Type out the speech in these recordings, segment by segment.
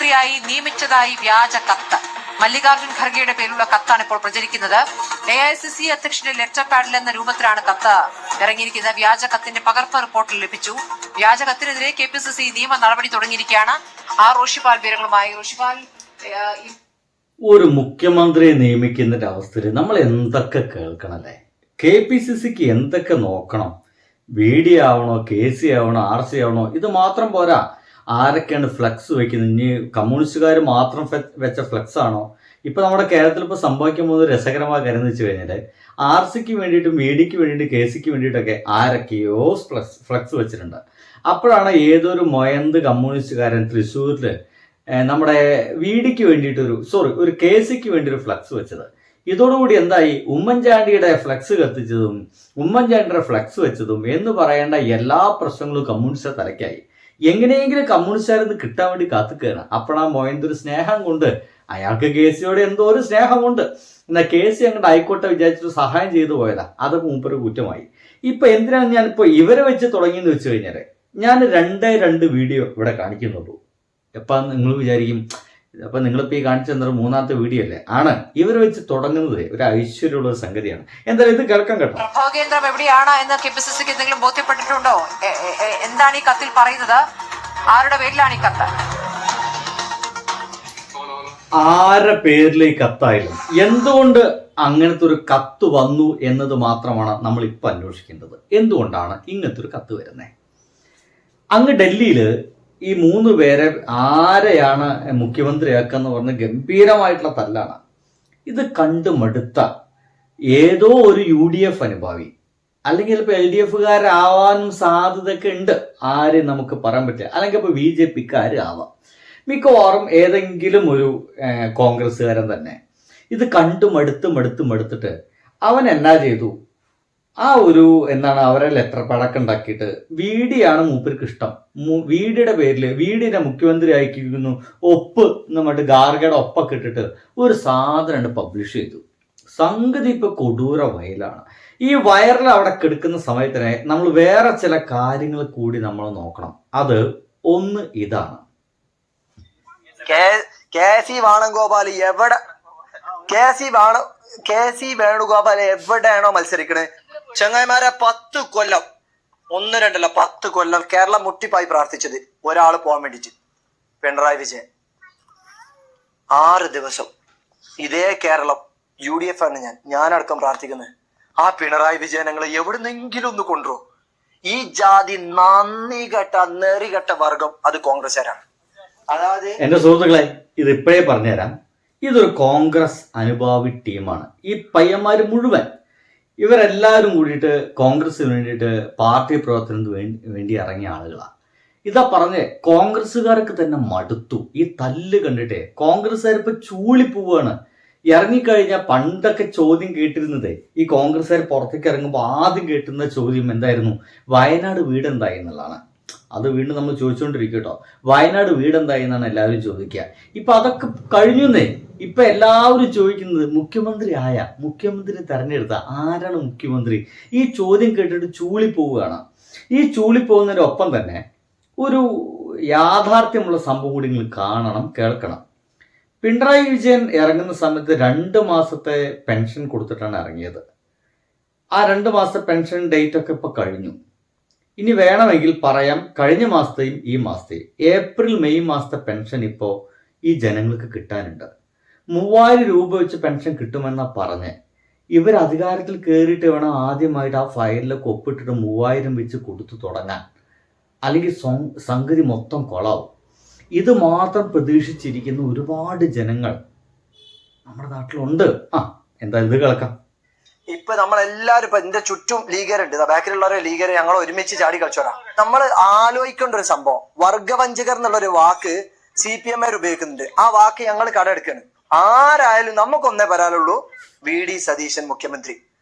മുഖ്യമന്ത്രിയായി നിയമിച്ചതായി വ്യാജ കത്ത്. മല്ലികാർജ്ജുൻ ഖർഗെയുടെ പേരിലുള്ള കത്താണ് ഇപ്പോൾ പ്രചരിക്കുന്നത്. AICC അധ്യക്ഷന്റെ ലെറ്റർ പാഡിൽ എന്ന രൂപത്തിലാണ് കത്ത് ഇറങ്ങിയിരിക്കുന്നത്. വ്യാജ കത്തിന്റെ പകർപ്പ് റിപ്പോർട്ടിൽ ലഭിച്ചു. വ്യാജ കത്തിനെതിരെ KPCC നിയമ നടപടി തുടങ്ങിയിരിക്കുകയാണ്. റോഷിപാൽ വിവരങ്ങളുമായി. റോഷിപാൽ, ഒരു മുഖ്യമന്ത്രിയെ നിയമിക്കുന്ന അവസ്ഥയിൽ നമ്മൾ എന്തൊക്കെ കേൾക്കണല്ലേ? KPCCക്ക് എന്തൊക്കെ നോക്കണം? VD ആവണോ, KC ആവണോ, RC ആവണോ? ഇത് മാത്രം പോരാ. ആരൊക്കെയാണ് ഫ്ലെക്സ് വെക്കുന്നത്? ഇനി കമ്മ്യൂണിസ്റ്റുകാർ മാത്രം വെച്ച ഫ്ലെക്സ് ആണോ? ഇപ്പൊ നമ്മുടെ കേരളത്തിൽ ഇപ്പൊ സംഭവിക്കാൻ പോകുന്നത് രസകരമായ കാര്യം എന്ന് വെച്ച് കഴിഞ്ഞാല് RCക്ക് വേണ്ടിയിട്ടും VDക്ക് വേണ്ടിയിട്ട് KCക്ക് വേണ്ടിയിട്ടൊക്കെ ആരൊക്കെയോ ഫ്ലെക്സ് വെച്ചിട്ടുണ്ട്. അപ്പോഴാണ് ഏതൊരു മൊയന്ത് കമ്മ്യൂണിസ്റ്റുകാരൻ തൃശ്ശൂരില് നമ്മുടെ VDക്ക് വേണ്ടിയിട്ട് ഒരു KCക്ക് വേണ്ടി ഒരു ഫ്ലെക്സ് വെച്ചത്. ഇതോടുകൂടി എന്തായി? ഉമ്മൻചാണ്ടിയുടെ ഫ്ലെക്സ് കത്തിച്ചതും ഉമ്മൻചാണ്ടിയുടെ ഫ്ലെക്സ് വെച്ചതും എന്ന് പറയേണ്ട എല്ലാ പ്രശ്നങ്ങളും കമ്മ്യൂണിസ്റ്റ് തലയ്ക്കായി. എങ്ങനെയെങ്കിലും കമ്മ്യൂണിസ്റ്റുകാരെന്ന് കിട്ടാൻ വേണ്ടി കാത്തുകയാണ്. അപ്പോഴാ മൊയന്തൊരു സ്നേഹം കൊണ്ട്, അയാൾക്ക് KCയോട് എന്തോ ഒരു സ്നേഹമുണ്ട്, എന്നാൽ KC അങ്ങോട്ട് ആയിക്കോട്ടെ വിചാരിച്ചിട്ട് സഹായം ചെയ്തു പോയതാ. അത് മൂപ്പര് കുറ്റമായി. ഇപ്പൊ എന്തിനാണ് ഞാനിപ്പോ ഇവരെ വെച്ച് തുടങ്ങിയെന്ന് വെച്ച് കഴിഞ്ഞാല് ഞാൻ 2 വീഡിയോ ഇവിടെ കാണിക്കുന്നുള്ളൂ. എപ്പാ നിങ്ങൾ വിചാരിക്കും, അപ്പൊ നിങ്ങളിപ്പോ ഈ കാണിച്ചു തന്നത് 3ാമത്തെ വീഡിയോ അല്ലേ? ആണ്. ഇവർ വെച്ച് തുടങ്ങുന്നത് ഒരു ഐശ്വര്യമുള്ള ഒരു സംഗതിയാണ്. എന്തായാലും ഇത് കേൾക്കാൻ കേട്ടോ. പ്രഭവകേന്ദ്രം എവിടെയാണ് എന്ന് KPCCക്ക് എന്തെങ്കിലും ബോധ്യപ്പെട്ടിട്ടുണ്ടോ? എന്താണ് ഈ കത്തിൽ പറയുന്നത്? ആരുടെ പേരിലാണ് ഈ കത്ത്? ആരുടെ പേരിൽ ഈ കത്തായാലും എന്തുകൊണ്ട് അങ്ങനത്തെ ഒരു കത്ത് വന്നു എന്നത് മാത്രമാണ് നമ്മൾ ഇപ്പൊ അന്വേഷിക്കേണ്ടത്. എന്തുകൊണ്ടാണ് ഇങ്ങനത്തെ ഒരു കത്ത് വരുന്നത്? അങ്ങ് ഡൽഹിയില് ഈ 3 പേരെ ആരെയാണ് മുഖ്യമന്ത്രിയാക്കാന്ന് പറഞ്ഞ ഗംഭീരമായിട്ടുള്ള തല്ലാണ്. ഇത് കണ്ടു മടുത്ത ഏതോ ഒരു UDF അനുഭാവി, അല്ലെങ്കിൽ ഇപ്പോൾ LDFകാരാവാനും സാധ്യതയൊക്കെ ഉണ്ട്. ആരും നമുക്ക് പറയാൻ പറ്റില്ല. അല്ലെങ്കിൽ ഇപ്പോൾ BJPക്കാർ ആവാം. മിക്കവാറും ഏതെങ്കിലും ഒരു കോൺഗ്രസ്സുകാരൻ തന്നെ. ഇത് കണ്ടു മടുത്തിട്ട് അവൻ എന്നാ ചെയ്തു? അവരെ ലെറ്റർ പടക്കം ഉണ്ടാക്കിയിട്ട് VD ആണ് മൂപ്പർക്ക് ഇഷ്ടം. VDയുടെ പേരിൽ VDനെ മുഖ്യമന്ത്രി ആക്കിയിരിക്കുന്നു, ഒപ്പ് എന്നിട്ട് ഗാർഗയുടെ ഒപ്പൊക്കെ ഇട്ടിട്ട് ഒരു സാധനം പബ്ലിഷ് ചെയ്തു. സംഗതി ഇപ്പൊ കൊടൂര വയലാണ്. ഈ വയറിൽ അവിടെ കിടക്കുന്ന സമയത്തിനെ നമ്മൾ വേറെ ചില കാര്യങ്ങൾ കൂടി നമ്മൾ നോക്കണം. അത് ഒന്ന് ഇതാണ്. KC വേണുഗോപാൽ എവിടെയാണോ മത്സരിക്കണേ, ചങ്ങായിമാരെ 10 കൊല്ലം, 1-2 10 കൊല്ലം കേരളം മുട്ടിപ്പായി പ്രാർത്ഥിച്ചത് ഒരാൾ പോകാൻ വേണ്ടിട്ട്, പിണറായി വിജയൻ. 6 ദിവസം ഇതേ കേരളം UDF ആണ് ഞാനടക്കം പ്രാർത്ഥിക്കുന്നത്. ആ പിണറായി വിജയൻ ഞങ്ങൾ എവിടുന്നെങ്കിലും ഒന്ന് കൊണ്ടുവരും. ഈ ജാതി നന്ദികെട്ട നെറികെട്ട വർഗം അത് കോൺഗ്രസ്സുകാരാണ്. അതായത് എന്റെ സുഹൃത്തുക്കളെ, ഇത് ഇപ്പോഴേ പറഞ്ഞുതരാം. ഇതൊരു കോൺഗ്രസ് അനുഭാവി ടീമാണ്. ഈ പയ്യന്മാര് മുഴുവൻ ഇവരെല്ലാവരും കൂടിയിട്ട് കോൺഗ്രസിന് വേണ്ടിയിട്ട് പാർട്ടി പ്രവർത്തനത്തിന് വേണ്ടി ഇറങ്ങിയ ആളുകളാണ്. ഇതാ പറഞ്ഞേ, കോൺഗ്രസ്സുകാർക്ക് തന്നെ മടുത്തു ഈ തല്ല് കണ്ടിട്ടേ. കോൺഗ്രസ്സുകാർ ഇപ്പൊ ചൂളിപ്പോവാണ്. ഇറങ്ങിക്കഴിഞ്ഞാൽ പണ്ടൊക്കെ ചോദ്യം കേട്ടിരുന്നത്, ഈ കോൺഗ്രസ്സുകാർ പുറത്തേക്ക് ഇറങ്ങുമ്പോൾ ആദ്യം കേട്ടുന്ന ചോദ്യം എന്തായിരുന്നു? വയനാട് വീടെന്തായി എന്നുള്ളതാണ്. അത് വീണ്ടും നമ്മൾ ചോദിച്ചുകൊണ്ടിരിക്കും കേട്ടോ. വയനാട് വീടെന്തായി എന്നാണ് എല്ലാവരും ചോദിക്കുക. ഇപ്പൊ അതൊക്കെ കഴിഞ്ഞുന്നേ. ഇപ്പൊ എല്ലാവരും ചോദിക്കുന്നത് മുഖ്യമന്ത്രി തെരഞ്ഞെടുത്ത ആരാണ് മുഖ്യമന്ത്രി? ഈ ചോദ്യം കേട്ടിട്ട് ചൂളിപ്പോവുകയാണ്. ഈ ചൂളിപ്പോകുന്നതിനൊപ്പം തന്നെ ഒരു യാഥാർത്ഥ്യമുള്ള സംഭവം കൂടി നിങ്ങൾ കാണണം, കേൾക്കണം. പിണറായി വിജയൻ ഇറങ്ങുന്ന സമയത്ത് 2 മാസത്തെ പെൻഷൻ കൊടുത്തിട്ടാണ് ഇറങ്ങിയത്. ആ 2 മാസത്തെ പെൻഷൻ ഡേറ്റ് ഒക്കെ ഇപ്പൊ കഴിഞ്ഞു. ഇനി വേണമെങ്കിൽ പറയാം, കഴിഞ്ഞ മാസത്തെയും ഈ മാസത്തെയും ഏപ്രിൽ മെയ് മാസത്തെ പെൻഷൻ ഇപ്പോൾ ഈ ജനങ്ങൾക്ക് കിട്ടാനുണ്ട്. 3000 രൂപ വെച്ച് പെൻഷൻ കിട്ടുമെന്നാ പറഞ്ഞ്. ഇവർ അധികാരത്തിൽ കയറിയിട്ട് വേണം ആദ്യമായിട്ട് ആ ഫയലിലൊക്കെ ഒപ്പിട്ടിട്ട് 3000 വെച്ച് കൊടുത്തു തുടങ്ങാൻ. അല്ലെങ്കിൽ സംഗതി മൊത്തം കൊളാവും. ഇത് മാത്രം പ്രതീക്ഷിച്ചിരിക്കുന്ന ഒരുപാട് ജനങ്ങൾ നമ്മുടെ നാട്ടിലുണ്ട്. എന്താ ഇത് കേൾക്കാം. ഇപ്പൊ നമ്മളെല്ലാരും ഇപ്പൊ എന്റെ ചുറ്റും ലീഗരുണ്ട്, ബാക്കിലുള്ളവരെ ലീഗരെ ഞങ്ങൾ ഒരുമിച്ച് ചാടി കളിച്ചോരാ. നമ്മൾ ആലോചിക്കേണ്ട ഒരു സംഭവം, വർഗവഞ്ചകർ എന്നുള്ളൊരു വാക്ക് CPM ഉപയോഗിക്കുന്നുണ്ട്. ആ വാക്ക് ഞങ്ങൾ കടമെടുക്കാണ്. ആരായാലും നമുക്കൊന്നേ പറയാനുള്ളൂ, VD സതീശൻ മുഖ്യമന്ത്രി.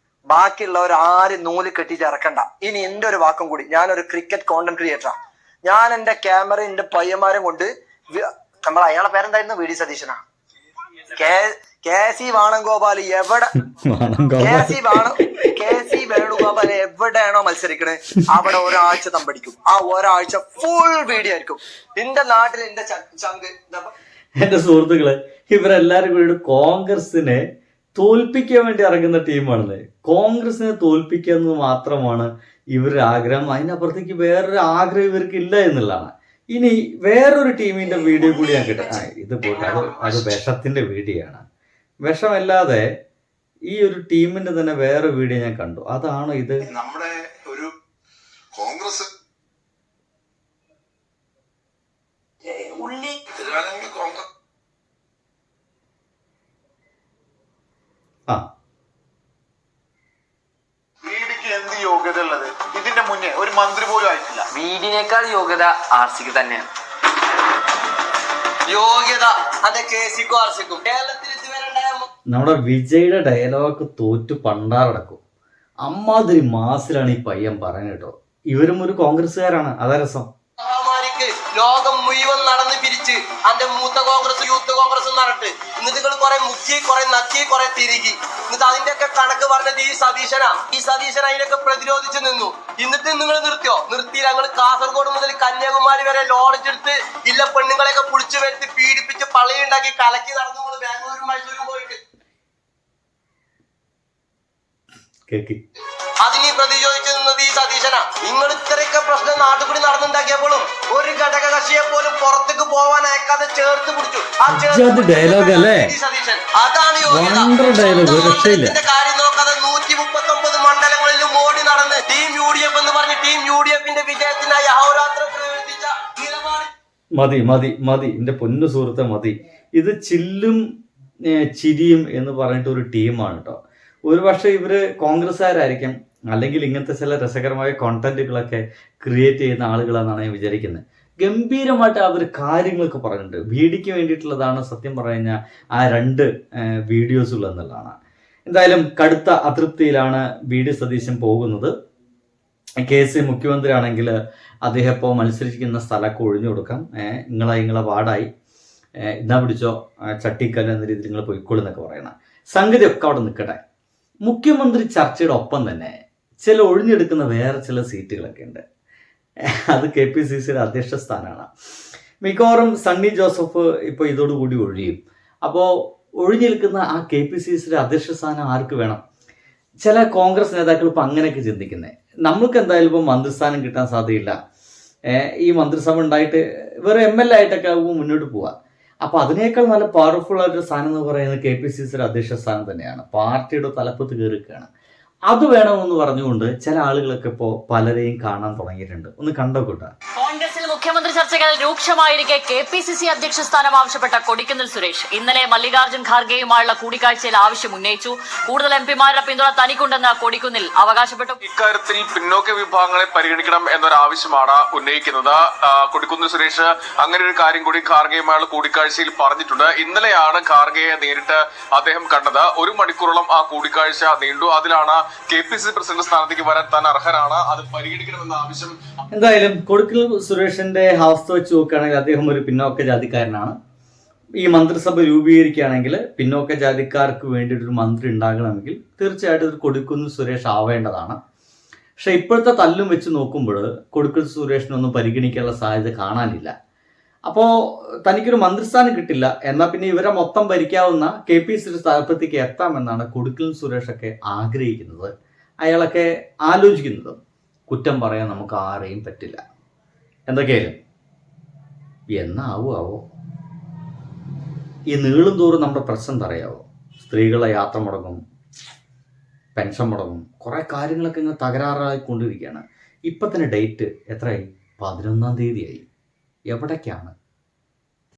ബാക്കിയുള്ളവർ ആരും നൂല് കെട്ടിട്ട് ഇറക്കണ്ട. ഇനി എന്റെ ഒരു വാക്കും കൂടി, ഞാനൊരു ക്രിക്കറ്റ് കോണ്ടന്റ് ക്രിയേറ്ററാ. ഞാൻ എന്റെ ക്യാമറ എന്റെ പയ്യന്മാരും കൊണ്ട്, അയാളെ പേരെന്തായിരുന്നു? VD സതീശനാ. കെ സി വേണുഗോപാൽ എവിടെ കെ സി വേണുഗോപാൽ എവിടെയാണോ മത്സരിക്കണേ അവിടെ ഒരാഴ്ച തമ്പടിക്കും. ആ ഒരാഴ്ച ഫുൾ വീഡിയോ ആയിരിക്കും. എന്റെ നാട്ടിൽ എന്റെ ചങ്ക്. എന്റെ സുഹൃത്തുക്കളെ, ഇവരെല്ലാരും കൂടി കോൺഗ്രസിനെ തോൽപ്പിക്കാൻ വേണ്ടി ഇറങ്ങുന്ന ടീമാണെന്ന്. കോൺഗ്രസിനെ തോൽപ്പിക്കുക എന്ന് മാത്രമാണ് ഇവരുടെ ആഗ്രഹം. അതിനപ്പുറത്തേക്ക് വേറൊരു ആഗ്രഹം ഇവർക്ക് ഇല്ല എന്നുള്ളതാണ്. ഇനി വേറൊരു ടീമിന്റെ വീഡിയോ കൂടി ഞാൻ കിട്ടും. ഇത് പോട്ടെ, അത് വിഷത്തിന്റെ വീഡിയോ ആണ്. വിഷമല്ലാതെ ഈ ഒരു ടീമിന്റെ തന്നെ വേറെ വീഡിയോ ഞാൻ കണ്ടു. അതാണ് ഇത്. നമ്മുടെ ഒരു കോൺഗ്രസ് ആ വീടിക്ക് എന്ത് യോഗ്യത ഉള്ളത്? ഇതിന്റെ മുന്നേ ഒരു മന്ത്രി പോലും ആയിട്ടില്ല. വീടിനേക്കാൾ യോഗ്യത ആർസിക്ക് തന്നെയാണ്. യോഗ്യത അതെ കേസിക്കും ആർസിക്കും. കേരളത്തിൽ ഇതുവരെ നമ്മുടെ വിജയുടെ ഡയലോഗ് തോറ്റു പണ്ടാറടക്കും. അമ്മാതിരി മാസിലാണ് ഈ പയ്യൻ പറയുന്നത് കേട്ടോ. ഇവരും ഒരു കോൺഗ്രസ്സുകാരാണ്. അതാ രസം. മഹാമാരിക്ക് ലോകം മുഴുവൻ നടന്ന് പിരിച്ച് അന്റെ മൂത്ത കോൺഗ്രസ് യൂത്ത് കോൺഗ്രസ് നടട്ട് എന്നിട്ട് നിങ്ങൾ കുറെ മുക്കി കുറെ നക്കി കുറെ തിരികി. എന്നിട്ട് അതിന്റെ ഒക്കെ കണക്ക് പറഞ്ഞത് ഈ സതീശന അതിനൊക്കെ പ്രതിരോധിച്ച് നിന്നു. എന്നിട്ട് നിങ്ങൾ നിർത്തി ഞങ്ങൾ കാസർഗോഡ് മുതൽ കന്യാകുമാരി വരെ ലോഡ്ജ് എടുത്ത് ഇല്ല പെണ്ണുങ്ങളെയൊക്കെ പിടിച്ചു വരുത്തി പീഡിപ്പിച്ച് പള്ളിയുണ്ടാക്കി കലക്കി നടന്നു. ബാംഗ്ലൂരും മൈസൂരും പോയിട്ട് അതിന് പ്രതിരോധിച്ചു നിന്നത് ഈ സതീശന. നിങ്ങൾ ഇത്രയൊക്കെ പ്രശ്നം നാട്ടുകൂടി നടന്നുണ്ടാക്കിയപ്പോഴും ഒരു ഘടക കക്ഷിയെ പോലും പുറത്തേക്ക് പോവാൻ അയക്കാതെ ചേർത്ത് പിടിച്ചു. സതീശൻ അതാണ് കാര്യം നോക്കാതെ 139 മണ്ഡലങ്ങളിലും മോഡി നടന്ന് ടീം UDF എന്ന് പറഞ്ഞ് ടീം UDFന്റെ വിജയത്തിനായി അഹോരാത്രം പ്രവർത്തിച്ച നിലപാട്. മതി എന്റെ പൊന്നു സുഹൃത്തെ, മതി. ഇത് ചില്ലും ചിരിയും എന്ന് പറഞ്ഞിട്ട് ഒരു ടീമാണ് കേട്ടോ. ഒരു പക്ഷേ ഇവര് കോൺഗ്രസ്സുകാരായിരിക്കും, അല്ലെങ്കിൽ ഇങ്ങനത്തെ ചില രസകരമായ കോണ്ടന്റുകളൊക്കെ ക്രിയേറ്റ് ചെയ്യുന്ന ആളുകളാണെന്നാണ് ഞാൻ വിചാരിക്കുന്നത്. ഗംഭീരമായിട്ട് അവർ കാര്യങ്ങളൊക്കെ പറഞ്ഞിട്ടുണ്ട്. വീഡിയോയ്ക്ക് വേണ്ടിയിട്ടുള്ളതാണ് സത്യം പറഞ്ഞു കഴിഞ്ഞാൽ ആ 2 വീഡിയോസുകൾ എന്നുള്ളതാണ്. എന്തായാലും കടുത്ത അതൃപ്തിയിലാണ് VD സതീശൻ പോകുന്നത്. KC മുഖ്യമന്ത്രി ആണെങ്കിൽ അദ്ദേഹം ഇപ്പോൾ മത്സരിക്കുന്ന സ്ഥലമൊക്കെ ഒഴിഞ്ഞു കൊടുക്കാം. നിങ്ങളെ വാർഡായി എന്നാ പിടിച്ചോ ചട്ടിക്കല്ല് എന്ന രീതിയിൽ നിങ്ങൾ പൊയ്ക്കോളെന്നൊക്കെ പറയണം. സംഗതിയൊക്കെ അവിടെ നിൽക്കട്ടെ. മുഖ്യമന്ത്രി ചർച്ചയുടെ ഒപ്പം തന്നെ ചില ഒഴിഞ്ഞെടുക്കുന്ന വേറെ ചില സീറ്റുകളൊക്കെ ഉണ്ട്. അത് KPCCയുടെ അധ്യക്ഷ സ്ഥാനമാണ്. മിക്കവാറും സണ്ണി ജോസഫ് ഇപ്പോൾ ഇതോടുകൂടി ഒഴിയും. അപ്പോൾ ഒഴിഞ്ഞെടുക്കുന്ന ആ KPCCയുടെ അധ്യക്ഷ സ്ഥാനം ആർക്ക് വേണം? ചില കോൺഗ്രസ് നേതാക്കൾ ഇപ്പം അങ്ങനെയൊക്കെ ചിന്തിക്കുന്നത്. നമ്മൾക്ക് എന്തായാലും ഇപ്പോൾ മന്ത്രിസ്ഥാനം കിട്ടാൻ സാധ്യതയില്ല. ഈ മന്ത്രിസഭ ഉണ്ടായിട്ട് വേറെ MLA ആയിട്ടൊക്കെ ആകുമ്പോൾ മുന്നോട്ട് പോവുക. അപ്പോൾ അതിനേക്കാൾ നല്ല പവർഫുൾ ആയിട്ടൊരു സ്ഥാനം എന്ന് പറയുന്നത് KPCCയുടെ അധ്യക്ഷ സ്ഥാനം തന്നെയാണ്. പാർട്ടിയുടെ തലപ്പത്ത് കയറിക്കുകയാണ്. അത് വേണമെന്ന് പറഞ്ഞുകൊണ്ട് ചില ആളുകളൊക്കെ ഇപ്പോൾ പലരെയും കാണാൻ തുടങ്ങിയിട്ടുണ്ട്. ഒന്ന് കണ്ടോക്കൂട്ട. കോൺഗ്രസിൽ മുഖ്യമന്ത്രി ചർച്ചകൾ രൂക്ഷമായിരിക്കെ KPCC അധ്യക്ഷ സ്ഥാനം ആവശ്യപ്പെട്ട കൊടിക്കുന്നിൽ സുരേഷ് ഇന്നലെ മല്ലികാർജ്ജുൻ ഖാർഗെയുമായുള്ള കൂടിക്കാഴ്ചയിൽ ആവശ്യം ഉന്നയിച്ചു. കൂടുതൽ MPമാരുടെ പിന്തുണ തനിക്കുണ്ടെന്ന് കൊടിക്കുന്നിൽ അവകാശപ്പെട്ടു. ഇക്കാര്യത്തിൽ പിന്നോക്ക വിഭാഗങ്ങളെ പരിഗണിക്കണം എന്നൊരാവശ്യമാണ് ഉന്നയിക്കുന്നത്. കൊടിക്കുന്നിൽ സുരേഷ് അങ്ങനെ ഒരു കാര്യം കൂടി ഖാർഗെയുമായുള്ള കൂടിക്കാഴ്ചയിൽ പറഞ്ഞിട്ടുണ്ട്. ഇന്നലെയാണ് ഖാർഗെയെ നേരിട്ട് അദ്ദേഹം കണ്ടത്. 1 മണിക്കൂറോളം ആ കൂടിക്കാഴ്ച നീണ്ടു. അതിലാണ് KPCC പ്രസിഡന്റ് സ്ഥാനത്തേക്ക് വരാൻ താൻ അർഹനാണ്, അത് പരിഗണിക്കണമെന്ന ആവശ്യം. എന്തായാലും കൊടിക്കുന്നിൽ സുരേഷിന്റെ അവസ്ഥ വെച്ച് നോക്കുകയാണെങ്കിൽ അദ്ദേഹം ഒരു പിന്നോക്ക ജാതിക്കാരനാണ്. ഈ മന്ത്രിസഭ രൂപീകരിക്കുകയാണെങ്കിൽ പിന്നോക്ക ജാതിക്കാർക്ക് വേണ്ടിയിട്ടൊരു മന്ത്രി ഉണ്ടാകണമെങ്കിൽ തീർച്ചയായിട്ടും ഒരു കൊടിക്കുന്നിൽ സുരേഷ് ആവേണ്ടതാണ്. പക്ഷെ ഇപ്പോഴത്തെ തല്ലും വെച്ച് നോക്കുമ്പോൾ കൊടിക്കുന്നിൽ സുരേഷിനൊന്നും പരിഗണിക്കാനുള്ള സാധ്യത കാണാനില്ല. അപ്പോൾ തനിക്കൊരു മന്ത്രിസ്ഥാനം കിട്ടില്ല, എന്നാൽ പിന്നെ ഇവരെ മൊത്തം ഭരിക്കാവുന്ന KPCC സ്ഥാനത്തേക്ക് എത്താമെന്നാണ് കൊടിക്കുന്നിൽ സുരേഷൊക്കെ ആഗ്രഹിക്കുന്നത്, അയാളൊക്കെ ആലോചിക്കുന്നത്. കുറ്റം പറയാൻ നമുക്ക് ആരെയും പറ്റില്ല. എന്തൊക്കെയായാലും എന്നാവോ ഈ നീളും തോറും നമ്മുടെ പ്രശ്നം പറയാവോ? സ്ത്രീകളുടെ യാത്ര മുടങ്ങും, പെൻഷൻ മുടങ്ങും, കുറേ കാര്യങ്ങളൊക്കെ ഇങ്ങനെ തകരാറായിക്കൊണ്ടിരിക്കുകയാണ്. ഇപ്പം തന്നെ ഡേറ്റ് എത്രയായി? 11-ാം തീയതിയായി. എവിടേക്കാണ്?